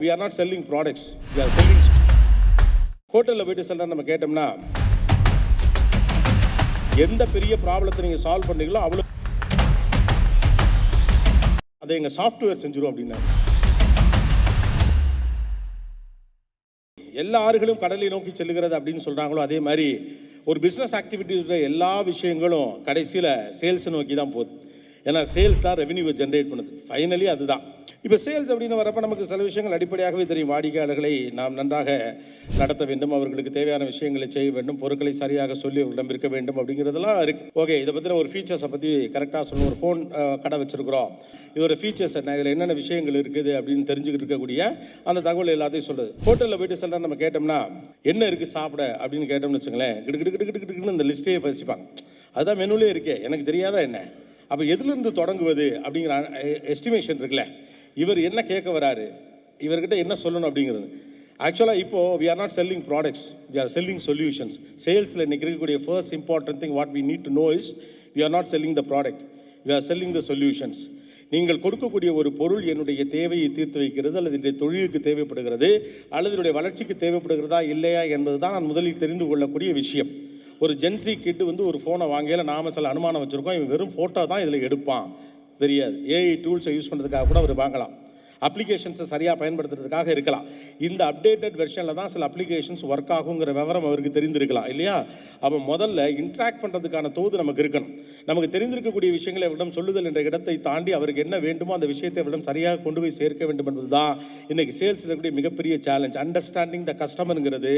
We are not selling products. We are selling. ஹோட்டலில் போய்ட்டு சில நம்ம கேட்டோம்னா எந்த பெரிய ப்ராப்ளத்தை நீங்கள் சால்வ் பண்ணீங்களோ அவ்வளோ அதை எங்கள் சாஃப்ட்வேர் செஞ்சிடும் அப்படின்னா எல்லா ஆறுகளும் கடலை நோக்கி செல்லுகிறது அப்படின்னு சொல்கிறாங்களோ அதே மாதிரி ஒரு பிஸ்னஸ் ஆக்டிவிட்டீஸோட எல்லா விஷயங்களும் கடைசியில் சேல்ஸை நோக்கி தான் போகுது. ஏன்னா சேல்ஸ் தான் ரெவென்யூவை ஜென்ரேட் பண்ணுது. ஃபைனலி அதுதான். இப்போ சேல்ஸ் அப்படின்னு வரப்போ நமக்கு சில விஷயங்கள் அடிப்படையாகவே தெரியும். வாடிக்கையாளர்களை நாம் நன்றாக நடத்த வேண்டும், அவர்களுக்கு தேவையான விஷயங்களை செய்ய வேண்டும், பொருட்களை சரியாக சொல்லி அவர்களிடம் இருக்க வேண்டும் அப்படிங்கிறதெல்லாம் இருக்குது. ஓகே, இதை பற்றின ஒரு ஃபீச்சர்ஸை பற்றி கரெக்டாக சொல்லணும். ஒரு ஃபோன் கடை வச்சுருக்குறோம், இதோட ஃபீச்சர்ஸ் என்ன, இதில் என்னென்ன விஷயங்கள் இருக்குது அப்படின்னு தெரிஞ்சுக்கிட்டு இருக்கக்கூடிய அந்த தகவல் எல்லாத்தையும் சொல்லுது. ஹோட்டலில் போய்ட்டு சில நம்ம கேட்டோம்னா என்ன இருக்குது சாப்பிட அப்படின்னு கேட்டோம்னு வச்சுங்களேன், கிடுக்கிட்டு இந்த லிஸ்ட்டே பேசிப்பாங்க. அதுதான் மெனுலே இருக்கே, எனக்கு தெரியாதா என்ன. அப்போ எதுலேருந்து தொடங்குவது அப்படிங்கிற எஸ்டிமேஷன் இருக்குல்ல, இவர் என்ன கேட்க வராரு, இவர்கிட்ட என்ன சொல்லணும் அப்படிங்கிறது. ஆக்சுவலாக இப்போது we are not selling products, we are selling solutions. சேல்ஸில் இன்றைக்கி இருக்கக்கூடிய first important thing what we need to know is we are not selling the product, we are selling the solutions. நீங்கள் கொடுக்கக்கூடிய ஒரு பொருள் என்னுடைய தேவையை தீர்த்து வைக்கிறது, அல்லது என்னுடைய தொழிலுக்கு தேவைப்படுகிறது, அல்லது என்னுடைய வளர்ச்சிக்கு தேவைப்படுகிறதா இல்லையா என்பது தான் நான் முதலில் தெரிந்து கொள்ளக்கூடிய விஷயம். ஒரு ஜென்சி கிட்டு ஒரு ஃபோனை வாங்கையில் நாம சில அனுமானம் வச்சுருக்கோம், இவன் வெறும் ஃபோட்டோ தான் இதில் எடுப்பான் தெரியாது. ஏஐ டூல்ஸை யூஸ் பண்ணுறதுக்காக கூட அவர் வாங்கலாம், அப்ளிகேஷன்ஸை சரியாக பயன்படுத்துறதுக்காக இருக்கலாம். இந்த அப்டேட்டட் வெர்ஷனில் தான் சில அப்ளிகேஷன்ஸ் ஒர்க் ஆகுங்கிற விவரம் அவருக்கு தெரிந்திருக்கலாம் இல்லையா. அப்போ முதல்ல இன்ட்ராக்ட் பண்ணுறதுக்கான தோது நமக்கு இருக்கணும். நமக்கு தெரிந்திருக்கக்கூடிய விஷயங்களை அவரிடம் சொல்லுதல் என்ற இடத்தை தாண்டி அவருக்கு என்ன வேண்டுமோ அந்த விஷயத்தை அவரிடம் சரியாக கொண்டு போய் சேர்க்க வேண்டும் என்பது தான் இன்றைக்கி சேல்ஸில் இருக்கக்கூடிய மிகப்பெரிய சேலஞ்ச். அண்டர்ஸ்டாண்டிங் த கஸ்டமருங்கிறது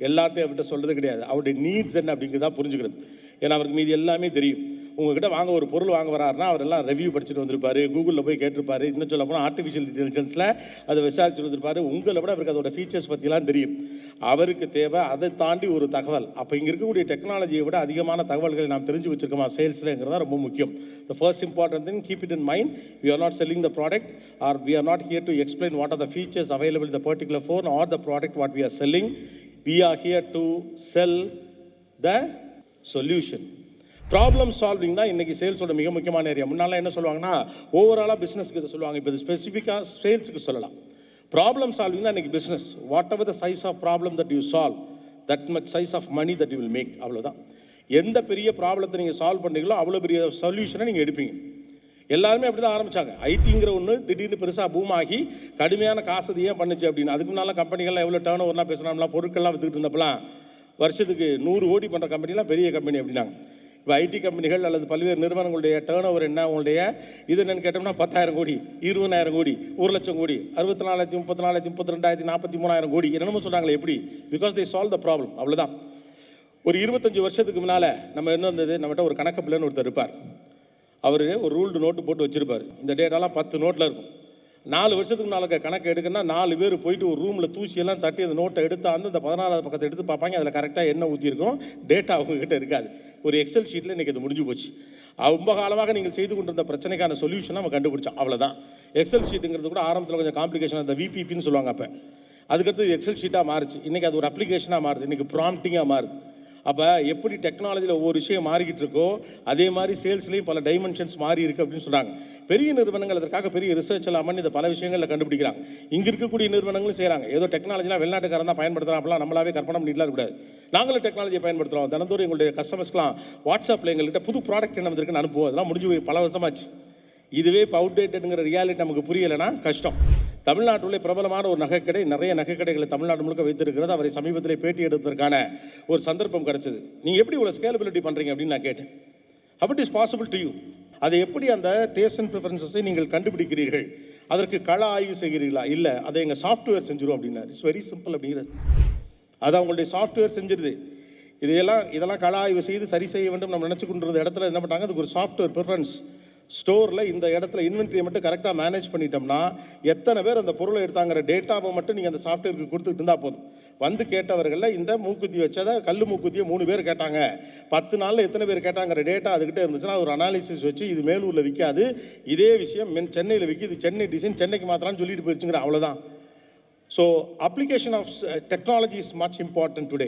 எல்லாத்தையும் அவர்கிட்ட சொல்கிறது கிடையாது, அவருடைய நீட்ஸ் என்ன அப்படிங்கிறதா புரிஞ்சுக்கிறது. ஏன்னா அவருக்கு மீது எல்லாமே தெரியும். உங்ககிட்ட வாங்க ஒரு பொருள் வாங்க வராருன்னா அவரெல்லாம் ரிவ்யூ படிச்சுட்டு வந்திருப்பாரு, கூகுளில் போய் கேட்டிருப்பாரு, இன்னும் சொல்ல போனால் ஆர்டிஃபிஷியல் இன்டெலிஜென்ஸில் அதை விசாரிச்சுட்டு வந்திருப்பாரு. உங்களை விட அவருக்கு அதோட ஃபீச்சர்ஸ் பற்றிலாம் தெரியும். அவருக்கு தேவை அதை தாண்டி ஒரு தகவல். அப்போ இங்கே இருக்கக்கூடிய டெக்னாலஜியை விட அதிகமான தகவல்களை நாம் தெரிஞ்சு வச்சிருக்கோமா சேல்ஸ்லங்கிறதா ரொம்ப முக்கியம். The first important thing, keep it in mind, we are not selling the product or we are not here to explain what are the features available in the particular phone or the product what we are selling. We are here to sell the solution. Problem solving தான் இன்றைக்கி சேல்ஸோட மிக முக்கியமான area. முன்னால் என்ன சொல்லுவாங்கன்னா ஓவராலாக பிஸ்னஸ்க்கு இதை சொல்லுவாங்க, இப்போ இது ஸ்பெசிஃபிக்காக சேல்ஸுக்கு சொல்லலாம். ப்ராப்ளம் சால்விங் தான் இன்றைக்கி business. Whatever the size of problem that you solve, that much size of money that you will make. அவ்வளோதான். எந்த பெரிய ப்ராப்ளத்தை நீங்கள் சால்வ் பண்ணுறீங்களோ அவ்வளோ பெரிய சொல்யூஷனை நீங்கள் எடுப்பீங்க. எல்லாருமே அப்படி தான் ஆரம்பித்தாங்க. ஐடிங்கிற ஒன்று திடீர்னு பெருசாக பூம் ஆகி கடுமையான காசு ஏன் பண்ணுச்சு அப்படின்னு. அதுக்கு முன்னால் கம்பெனிகள்லாம் எவ்வளோ டேர்ன் ஓவர்லாம் பேசுனாங்களா, பொருட்கள்லாம் விற்றுக்கிட்டு இருந்தப்பலாம் வருஷத்துக்கு 100 கோடி பண்ணுற கம்பெனிலாம் பெரிய கம்பெனி அப்படின்னாங்க. இப்போ ஐடி கம்பெனிகள் அல்லது பல்வேறு நிறுவனங்களுடைய டேர்ன் ஓவர் என்ன, உங்களுடைய இது என்னென்னு கேட்டோம்னா 10,000 கோடி, 20,000 கோடி, 1,00,000 கோடி, 64,000, 34,000, 32,000, 43,000 கோடி என்னென்னமோ சொல்கிறாங்களே. எப்படி? Because they solve the problem. அவ்வளோதான். ஒரு 25 வருஷத்துக்கு முன்னால் நம்ம என்ன இருந்தது, நம்மகிட்ட ஒரு கணக்கு பிள்ளைன்னு ஒருத்தர் இருப்பார். அவர் ஒரு ரூல்டு நோட்டு போட்டு வச்சுருப்பார். இந்த டேட்டாலாம் 10 நோட்டில் இருக்கும். 4 வருஷத்துக்கு நாளைக்கு கணக்கு எடுக்கணும்னா 4 பேர் போயிட்டு ஒரு ரூமில் தூசியெல்லாம் தட்டி அந்த நோட்டை எடுத்து அந்த 14வது பக்கத்தை எடுத்து பார்ப்பாங்க. அதில் கரெக்டாக என்ன ஊற்றிருக்கும், டேட்டா அவங்ககிட்ட இருக்காது. ஒரு எக்ஸல் ஷீட்டில் இன்றைக்கி அது முடிஞ்சு போச்சு. ரொம்ப காலமாக நீங்கள் செய்து கொண்டிருந்த பிரச்சனைக்கான சொல்யூஷன் நம்ம கண்டுபிடிச்சோம். அவ்வளோதான். எக்ஸல் ஷீட்டுங்கிறது கூட ஆரம்பத்தில் கொஞ்சம் காம்ப்ளிகேஷன், அந்த விபிபின்னு சொல்லுவாங்க. அப்போ அதுக்கடுத்து எக்ஸல் ஷீட்டாக மாறிச்சு. இன்றைக்கி அது ஒரு அப்ளிகேஷனாக மாறுது, இன்றைக்கி ப்ராம்ப்டிங்காக மாறுது. அப்போ எப்படி டெக்னாலஜியில் ஒவ்வொரு விஷயம் மாறிக்கிட்டு இருக்கோ அதே மாதிரி சேல்ஸ்லேயும் பல டைமென்ஷன்ஸ் மாறி இருக்குது அப்படின்னு சொல்கிறாங்க. பெரிய நிறுவனங்கள் அதற்காக பெரிய ரிசர்ச் எல்லாம் பண்ணி இதை பல விஷயங்களில் கண்டுபிடிக்கிறாங்க. இங்கே இருக்கக்கூடிய நிறுவனங்களும் செய்கிறாங்க. ஏதோ டெக்னாலஜிலாம் வெளிநாட்டுக்காரன் தான் பயன்படுத்துகிறான் அப்படிலாம் நம்மளாவே கற்பனை பண்ணிட்டுலாம் கூடாது. நாங்களும் டெக்னாலஜியை பயன்படுத்துகிறோம். தினந்தோறும் எங்களுடைய கஸ்டமர்ஸ்லாம் வாட்ஸ்அப்பில் எங்கள்கிட்ட புது ப்ராடக்ட் என்ன வந்திருக்குன்னு அனுப்புவோம். அதெல்லாம் முடிஞ்சு போய் பல வருஷமாச்சு. இதுவே இப்போ அவுடேட்டடுங்கிற ரியாலிட்டி நமக்கு புரியலைன்னா கஷ்டம். தமிழ்நாட்டில் பிரபலமான ஒரு நகைக்கடை, நிறைய நகைக்கடைகளை தமிழ்நாடு முழுக்க வைத்திருக்கிறது. அவரை சமீபத்தில் பேட்டி எடுப்பதற்கான ஒரு சந்தர்ப்பம் கிடைச்சது. நீங்கள் எப்படி இவ்வளோ ஸ்கேலபிலிட்டி பண்ணுறீங்க அப்படின்னு நான் கேட்டேன். how it is possible to you? அதை எப்படி அந்த டேஸ்ட் அண்ட் ப்ரிஃபரன்சஸை நீங்கள் கண்டுபிடிக்கிறீர்கள், அதற்கு கள ஆய்வு செய்கிறீர்களா? இல்லை, அதை எங்கள் சாஃப்ட்வேர் செஞ்சிடும் அப்படின்னாரு. இட்ஸ் வெரி சிம்பிள் அப்படிங்கிறது. அதை அவங்களுடைய சாஃப்ட்வேர் செஞ்சிருது. இதெல்லாம் கள ஆய்வு செய்து சரி செய்ய வேண்டும் நம்ம நினச்சி கொண்டிருந்த இடத்துல என்ன பண்ணுறாங்க, அதுக்கு ஒரு சாஃப்ட்வேர் ப்ரிஃபரன்ஸ். ஸ்டோரில் இந்த இடத்துல இன்வென்ட்ரியை மட்டும் கரெக்டாக மேனேஜ் பண்ணிட்டோம்னா எத்தனை பேர் அந்த பொருளை எடுத்தாங்கிற டேட்டாவை மட்டும் நீங்கள் அந்த சாஃப்ட்வேருக்கு கொடுத்துட்டு இருந்தால் போதும். வந்து கேட்டவர்களில் இந்த மூக்குத்தி வச்சதை கல் மூக்குத்தியை 3 பேர் கேட்டாங்க, 10 நாளில் எத்தனை பேர் கேட்டாங்கிற டேட்டா அதுக்கிட்ட இருந்துச்சுன்னா ஒரு அனாலிசிஸ் வச்சு இது மேலூரில் விற்காது, இதே விஷயம் சென்னையில் விற்கிது, சென்னை டிசைன் சென்னைக்கு மாத்திரான்னு சொல்லிட்டு போயிடுச்சுங்கிற. அவ்வளோதான். So application of technology is much important today.